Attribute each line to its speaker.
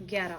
Speaker 1: 11.